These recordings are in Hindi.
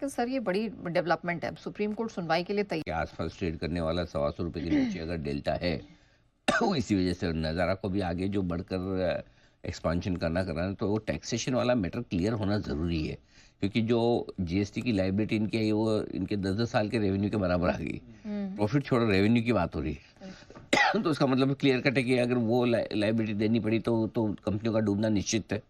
लेकिन सर ये बड़ी डेवलपमेंट है, सुप्रीम कोर्ट सुनवाई के लिए के आसपास ट्रेड करने वाला 125 रुपये के नीचे अगर डेल्टा है वो इसी वजह से नज़ारा को भी आगे जो बढ़कर एक्सपांशन करना है, तो वो टैक्सेशन वाला मैटर क्लियर होना ज़रूरी है, क्योंकि जो जीएसटी की लाइबिलिटी इनकी आई वो इनके 10-10 साल के रेवेन्यू के बराबर आ गई। प्रॉफिट छोड़ो, रेवेन्यू की बात हो रही है। तो उसका मतलब क्लियर कट है कि अगर वो लाइबिलिटी देनी पड़ी तो कंपनियों का डूबना निश्चित है।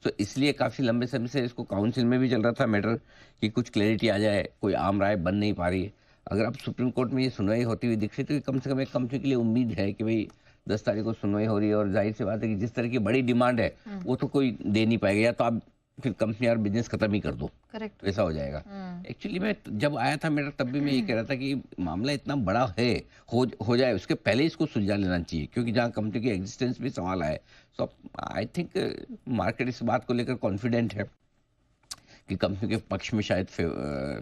तो इसलिए काफ़ी लंबे समय से इसको काउंसिल में भी चल रहा था मैटर कि कुछ क्लैरिटी आ जाए, कोई आम राय बन नहीं पा रही है। अगर अब सुप्रीम कोर्ट में ये सुनवाई होती हुई दिख रही तो कम से कम एक कंपनी के लिए उम्मीद है कि भाई 10 तारीख को सुनवाई हो रही है, और जाहिर सी बात है कि जिस तरह की बड़ी डिमांड है वो तो कोई दे नहीं पाएगा, या तो आप फिर कंपनी और बिजनेस खत्म ही कर दो। करेक्ट। वैसा हो जाएगा। एक्चुअली मैं जब आया था मेरा तब भी मैं ये कह रहा था कि मामला इतना बड़ा है, हो जाए उसके पहले इसको सुलझा लेना चाहिए, क्योंकि जहाँ कंपनी की एग्जिस्टेंस भी सवाल है। सो आई थिंक मार्केट इस बात को लेकर कॉन्फिडेंट है कि कंपनी के पक्ष में शायद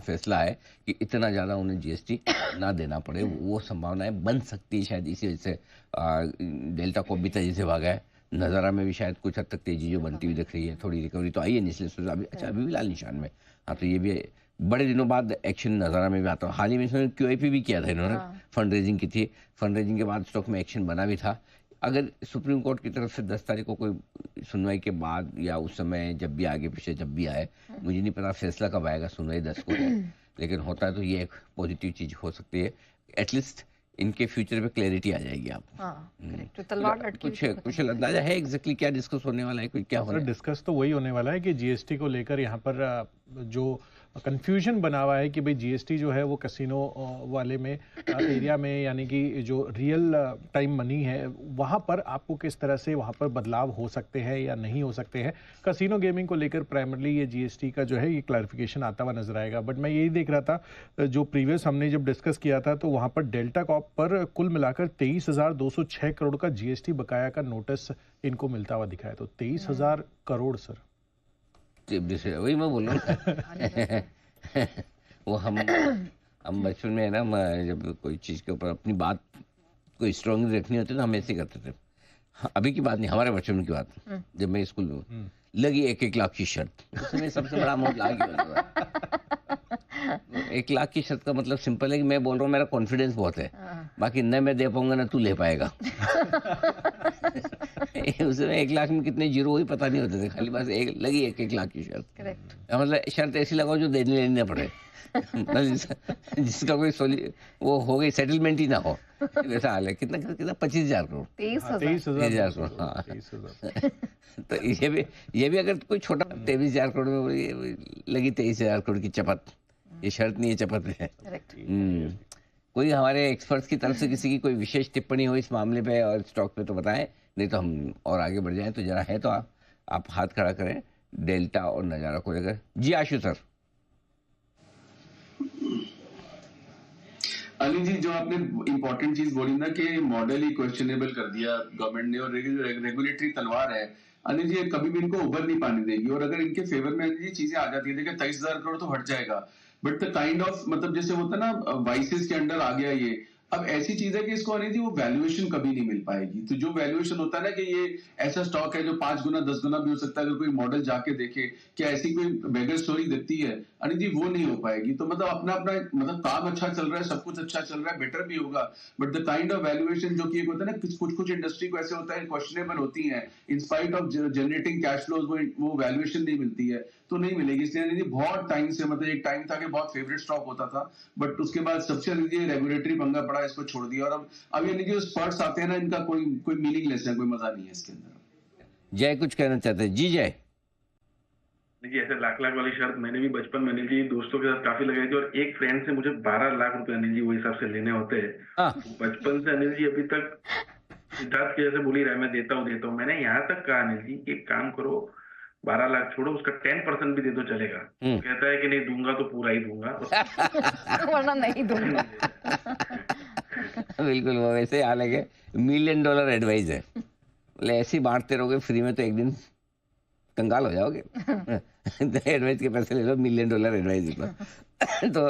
फैसला है कि इतना ज़्यादा उन्हें जीएसटी ना देना पड़े। वो संभावनाएं बन सकती है शायद, इसी वजह से डेल्टा को भी तेजी से भागा है। नज़ारा में भी शायद कुछ हद तक तेजी जो बनती हुई दिख रही है, थोड़ी रिकवरी तो आई है निचले स्तर से, अभी अच्छा अभी भी लाल निशान में। हाँ, तो ये भी बड़े दिनों बाद एक्शन नज़ारा में भी आता है। हाल ही में इसमें क्यूआईपी भी किया था इन्होंने, फंड रेजिंग की थी। फंड रेजिंग के बाद स्टॉक में एक्शन बना भी था। अगर सुप्रीम कोर्ट की तरफ से 10 तारीख को कोई सुनवाई के बाद या उस समय जब भी आगे पीछे जब भी आए, मुझे नहीं पता फैसला कब आएगा, सुनवाई 10 को है, लेकिन होता है तो ये एक पॉजिटिव चीज़ हो सकती है। एटलीस्ट इनके फ्यूचर पे क्लैरिटी आ जाएगी आप। तो तलवार लटकी कुछ अंदाजा है एग्जैक्टली क्या डिस्कस होने वाला है, कुछ क्या होने डिस्कस तो वही होने वाला है कि जीएसटी को लेकर यहाँ पर जो कंफ्यूजन बना हुआ है कि भाई जीएसटी जो है वो कैसीनो वाले में एरिया में, यानी कि जो रियल टाइम मनी है वहाँ पर आपको किस तरह से वहाँ पर बदलाव हो सकते हैं या नहीं हो सकते हैं। कैसीनो गेमिंग को लेकर प्राइमरली ये जीएसटी का जो है ये क्लैरिफिकेशन आता हुआ नजर आएगा। बट मैं यही देख रहा था जो प्रीवियस हमने जब डिस्कस किया था तो वहाँ पर डेल्टा कॉप पर कुल मिलाकर 23,206 करोड़ का जीएसटी बकाया का नोटिस इनको मिलता हुआ दिखा है। तो 23,000 करोड़ सर, वही मैं बोल रहा हूँ। वो हम बचपन में है ना, जब कोई चीज़ के ऊपर अपनी बात कोई स्ट्रांगली रखनी होती है तो हम ऐसे करते थे। हाँ, अभी की बात नहीं, हमारे बचपन की बात, जब मैं स्कूल में लगी 1-1 लाख की शर्त, उसमें सबसे बड़ा अमाउंट लाख 1 लाख की शर्त का मतलब सिंपल है कि मैं बोल रहा हूँ मेरा कॉन्फिडेंस बहुत है, बाकी न मैं दे पाऊंगा ना तू ले पाएगा। उसमें 1 लाख में कितने जीरो वही पता नहीं होते थे, खाली बस लगी 1-1 लाख की शर्त। करेक्ट। मतलब शर्त ऐसी लगाओ जो देने लेने ना पड़े। जिसका कोई वो हो गई सेटलमेंट ही ना हो, वैसा हाल है। कितना कितना 25,000 करोड़, 23,000 करोड़। हाँ, तो ये भी अगर कोई छोटा 23,000 करोड़ में लगी 23,000 करोड़ की चपत, ये शर्त नहीं है, चपत है। कोई हमारे एक्सपर्ट्स की तरफ से किसी की कोई विशेष टिप्पणी हो इस मामले पे और स्टॉक पे तो बताएं, नहीं तो हम और आगे बढ़ जाएं। तो जरा है तो आप हाथ खड़ा करें डेल्टा और नजारा को लेकर। जी आशु सर। अनिल जी, जो आपने इंपॉर्टेंट चीज बोली ना कि मॉडल ही क्वेश्चनेबल कर दिया गवर्नमेंट ने, और रेगुलेटरी तलवार है अनिल जी, कभी भी इनको उभर नहीं पाने देगी। और अगर इनके फेवर में अनिल जी चीजें आ जाती है, देखिए 23,000 करोड़ तो हट जाएगा, बट द काइंड ऑफ मतलब जैसे होता है ना वाइसेस के अंडर आ गया ये। अब ऐसी चीज है कि इसको अनिल जी वो वैल्यूएशन कभी नहीं मिल पाएगी। तो जो वैल्यूएशन होता है ना कि ये ऐसा स्टॉक है जो 5 गुना 10 गुना भी हो सकता है, अगर कोई मॉडल जाके देखे क्या ऐसी कोई बेगर स्टोरी दिखती है अनिल जी, वो नहीं हो पाएगी। तो मतलब अपना अपना मतलब काम अच्छा चल रहा है, सब कुछ अच्छा चल रहा है, बेटर भी होगा, but the kind of valuation जो कि एक होता है ना, कुछ इंडस्ट्री को ऐसे होता है क्वेश्चनेबल होती है, in spite of generating cash flows वो वैल्यूएशन नहीं मिलती है, तो नहीं मिलेगी। इसलिए बहुत टाइम से मतलब एक टाइम था कि बहुत फेवरेट स्टॉक होता था, बट उसके बाद सबसे रेगुलेटरी पंगा पड़ा, इसको छोड़ दिया। और अब ये जो स्पर्ट्स आते हैं ना, इनका कोई मीनिंगलेस है, कोई मजा नहीं है इसके अंदर। जय कुछ कहना चाहते हैं? जी जय। देखिए, ऐसे लाख लाख वाली शर्त मैंने भी बचपन में अनिल जी दोस्तों के साथ काफी लगाई थी, और एक फ्रेंड से मुझे 12 लाख रुपए अनिल जी वो हिसाब से लेने होते हैं। बचपन से अनिल जी अभी तक सिद्धार्थ की जैसे बोली रहा है, मैं देता हूँ। मैंने यहाँ तक कहा अनिल जी, एक काम करो, 12 लाख छोड़ो, उसका 10% भी दे दो चलेगा। कहता है कि नहीं दूंगा तो पूरा ही दूंगा, वरना नहीं दूंगा। बिल्कुल वो वैसे हाल है, $1 मिलियन एडवाइस है। बोले ऐसे ही बांटते रहोगे फ्री में तो एक दिन कंगाल हो जाओगे। एडवाइस के पैसे ले लो, $1 मिलियन एडवाइस। तो